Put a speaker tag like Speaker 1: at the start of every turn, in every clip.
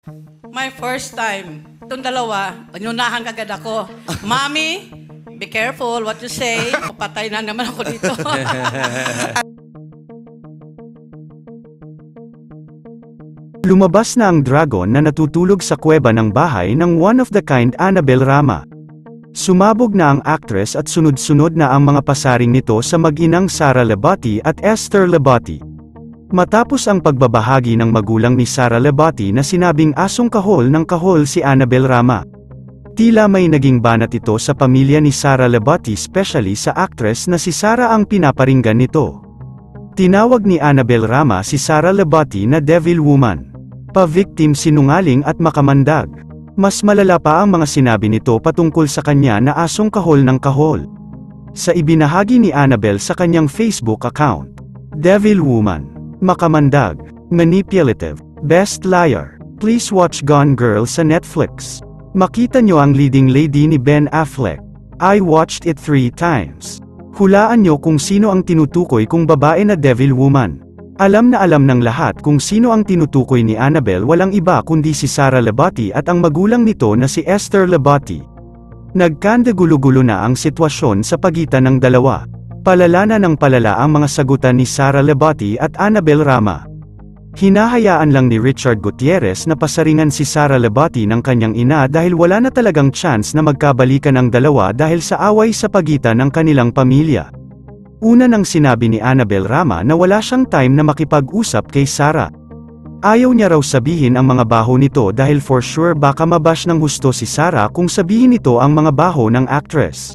Speaker 1: My first time. Itong dalawa, inunahan kagad ako. Mommy, be careful what you say. Papatay na naman ako dito.
Speaker 2: Lumabas na ang dragon na natutulog sa kuweba ng bahay ng one-of-the-kind Annabel Rama. Sumabog na ang actress at sunod-sunod na ang mga pasaring nito sa mag-inang Sara Lebati at Esther Lebati. Matapos ang pagbabahagi ng magulang ni Sara Lebati na sinabing asong kahol ng kahol si Annabel Rama. Tila may naging banat ito sa pamilya ni Sara Lebati, especially sa actress na si Sara ang pinaparinggan nito. Tinawag ni Annabel Rama si Sara Lebati na Devil Woman, pa-victim, sinungaling at makamandag. Mas malala pa ang mga sinabi nito patungkol sa kanya na asong kahol ng kahol. Sa ibinahagi ni Annabel sa kanyang Facebook account, Devil Woman, makamandag, manipulative, best liar. Please watch Gone Girl sa Netflix. Makita nyo ang leading lady ni Ben Affleck. I watched it 3 times. Hulaan nyo kung sino ang tinutukoy kung babae na Devil Woman. Alam na alam ng lahat kung sino ang tinutukoy ni Annabel, walang iba kundi si Sara Lebati at ang magulang nito na si Esther Lebati. Nagkandagulo-gulo na ang sitwasyon sa pagitan ng dalawa. Palala na ng palala ang mga sagutan ni Sara Lebati at Annabel Rama. Hinahayaan lang ni Richard Gutierrez na pasaringan si Sara Lebati ng kanyang ina dahil wala na talagang chance na magkabalikan ang dalawa dahil sa away sa pagitan ng kanilang pamilya. Una nang sinabi ni Annabel Rama na wala siyang time na makipag-usap kay Sara. Ayaw niya raw sabihin ang mga baho nito dahil for sure baka mabash ng husto si Sara kung sabihin nito ang mga baho ng actress.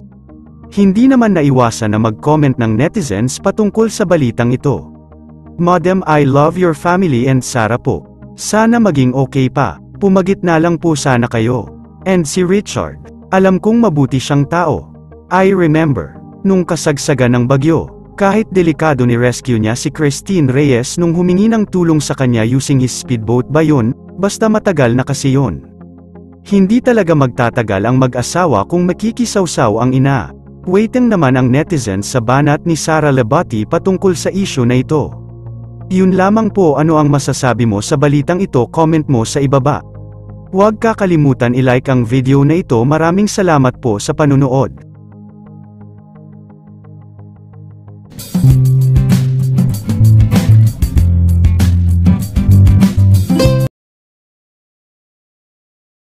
Speaker 2: Hindi naman naiwasan na mag-comment ng netizens patungkol sa balitang ito. Madam, I love your family and Sara po. Sana maging okay pa. Pumagit na lang po sana kayo. And si Richard, alam kong mabuti siyang tao. I remember, nung kasagsagan ng bagyo, kahit delikado ni rescue niya si Christine Reyes nung humingi ng tulong sa kanya using his speedboat ba yun, basta matagal na kasi yun. Hindi talaga magtatagal ang mag-asawa kung makikisawsaw ang ina. Waiting naman ang netizens sa banat ni Sara Lebati patungkol sa issue na ito. Yun lamang po, ano ang masasabi mo sa balitang ito? Comment mo sa ibaba. Huwag kakalimutan i-like ang video na ito. Maraming salamat po sa panunood.